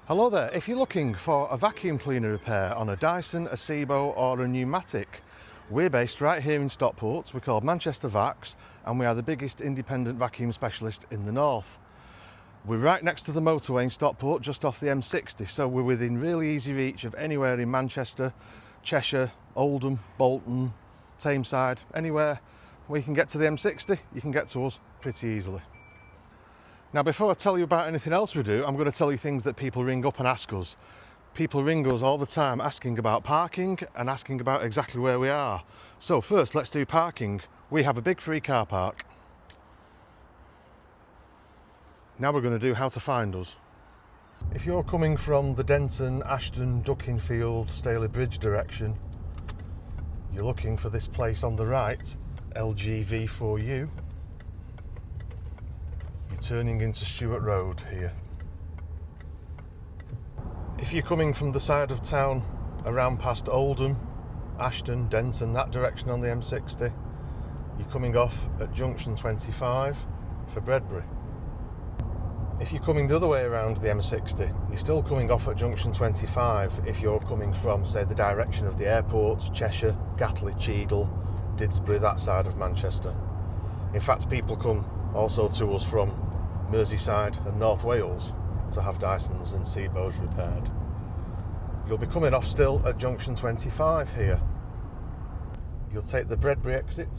Hello there, if you're looking for a vacuum cleaner repair on a Dyson, a Sebo or a Numatic, we're based right here in Stockport. We're called Manchester Vacs and we are the biggest independent vacuum specialist in the north. We're right next to the motorway in Stockport, just off the M60, so we're within really easy reach of anywhere in Manchester, Cheshire, Oldham, Bolton, Tameside, anywhere where you can get to the M60, you can get to us pretty easily. Now, before I tell you about anything else we do, I'm going to tell you things that people ring up and ask us. People ring us all the time asking about parking and asking about exactly where we are. So first, let's do parking. We have a big free car park. Now we're going to do how to find us. If you're coming from the Denton, Ashton, Dukinfield, Stalybridge direction, you're looking for this place on the right, LGV4U. Turning into Stewart Road here. If you're coming from the side of town around past Oldham, Ashton, Denton, that direction on the M60, you're coming off at junction 25 for Bredbury. If you're coming the other way around the M60, you're still coming off at junction 25 if you're coming from, say, the direction of the airports, Cheshire, Gatley, Cheadle, Didsbury, that side of Manchester. In fact, people come also to us from Merseyside and North Wales to have Dysons and Sebos repaired. You'll be coming off still at junction 25 here. You'll take the Bredbury exit.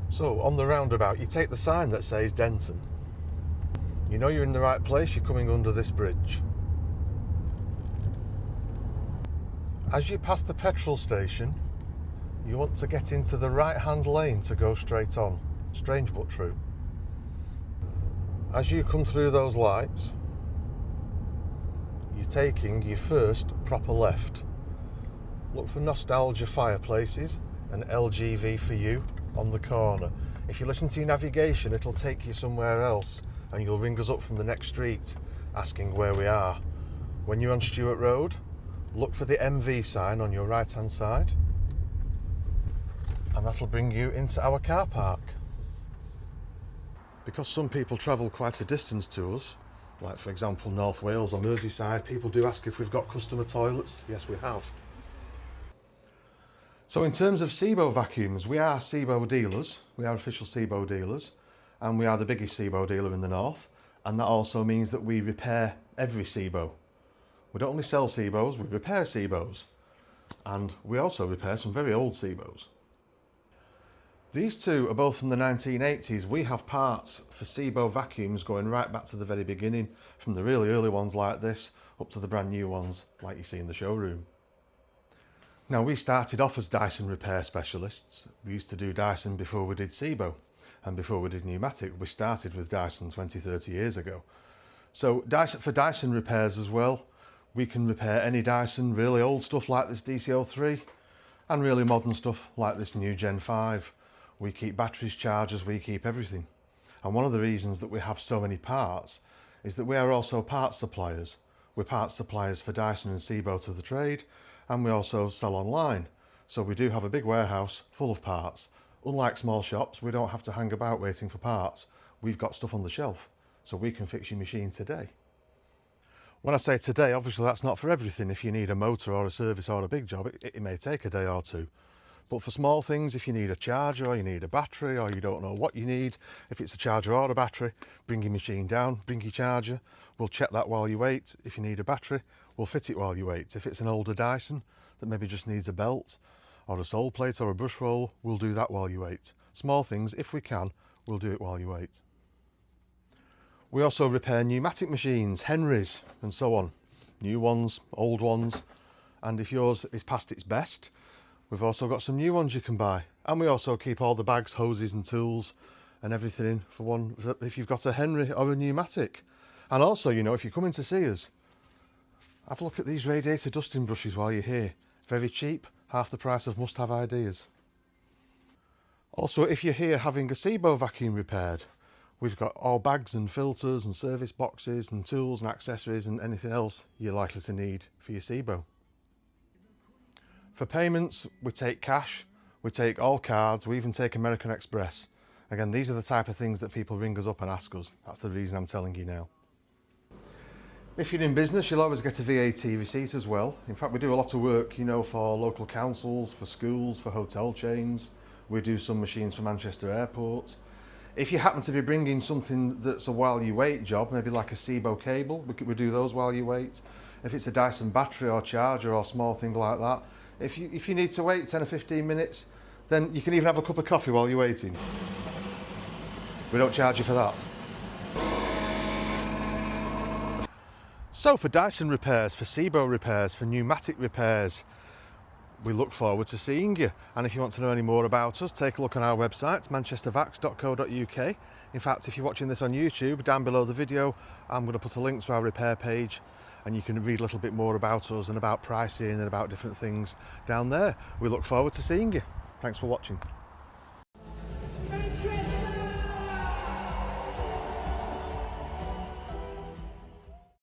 So on the roundabout, you take the sign that says Denton. You know you're in the right place, you're coming under this bridge. As you pass the petrol station, you want to get into the right-hand lane to go straight on. Strange but true. As you come through those lights, you're taking your first proper left. Look for Nostalgia Fireplaces and LGV for you on the corner. If you listen to your navigation, it'll take you somewhere else and you'll ring us up from the next street asking where we are. When you're on Stewart Road, look for the MV sign on your right hand side and that'll bring you into our car park. Because some people travel quite a distance to us, like for example North Wales or Merseyside, people do ask if we've got customer toilets. Yes, we have. So in terms of Sebo vacuums, we are Sebo dealers, we are official Sebo dealers, and we are the biggest Sebo dealer in the north, and that also means that we repair every Sebo. We don't only sell Sebos, we repair Sebos, and we also repair some very old Sebos. These two are both from the 1980s. We have parts for Sebo vacuums going right back to the very beginning, from the really early ones like this up to the brand new ones like you see in the showroom. Now, we started off as Dyson repair specialists. We used to do Dyson before we did Sebo, and before we did Numatic. We started with Dyson 20-30 years ago. So for Dyson repairs as well, we can repair any Dyson, really old stuff like this DC03 and really modern stuff like this new Gen 5. We keep batteries, chargers, we keep everything. And one of the reasons that we have so many parts is that we are also parts suppliers. We're parts suppliers for Dyson and Sebo to the trade, and we also sell online. So we do have a big warehouse full of parts. Unlike small shops, we don't have to hang about waiting for parts. We've got stuff on the shelf, so we can fix your machine today. When I say today, obviously that's not for everything. If you need a motor or a service or a big job, it may take a day or two. But for small things, if you need a charger or you need a battery or you don't know what you need, if it's a charger or a battery, bring your machine down, bring your charger. We'll check that while you wait. If you need a battery, we'll fit it while you wait. If it's an older Dyson that maybe just needs a belt or a sole plate or a brush roll, we'll do that while you wait. Small things, if we can, we'll do it while you wait. We also repair pneumatic machines, Henrys and so on. New ones, old ones, and if yours is past its best, we've also got some new ones you can buy. And we also keep all the bags, hoses and tools and everything in for one if you've got a Henry or a pneumatic. And also, you know, if you're coming to see us, have a look at these radiator dusting brushes while you're here. Very cheap, half the price of must-have ideas. Also, if you're here having a Sebo vacuum repaired, we've got all bags and filters and service boxes and tools and accessories and anything else you're likely to need for your Sebo. For payments, we take cash, we take all cards, we even take American Express. Again, these are the type of things that people ring us up and ask us. That's the reason I'm telling you now. If you're in business, you'll always get a VAT receipt as well. In fact, we do a lot of work, you know, for local councils, for schools, for hotel chains. We do some machines for Manchester Airport. If you happen to be bringing something that's a while you wait job, maybe like a Sebo cable, we do those while you wait. If it's a Dyson battery or charger or small thing like that, if you need to wait 10 or 15 minutes, then you can even have a cup of coffee while you're waiting. We don't charge you for that. So for Dyson repairs, for Sebo repairs, for Numatic repairs, we look forward to seeing you. And if you want to know any more about us, take a look on our website, manchestervacs.co.uk. In fact, if you're watching this on YouTube, down below the video, I'm going to put a link to our repair page, and you can read a little bit more about us and about pricing and about different things down there. We look forward to seeing you. Thanks for watching.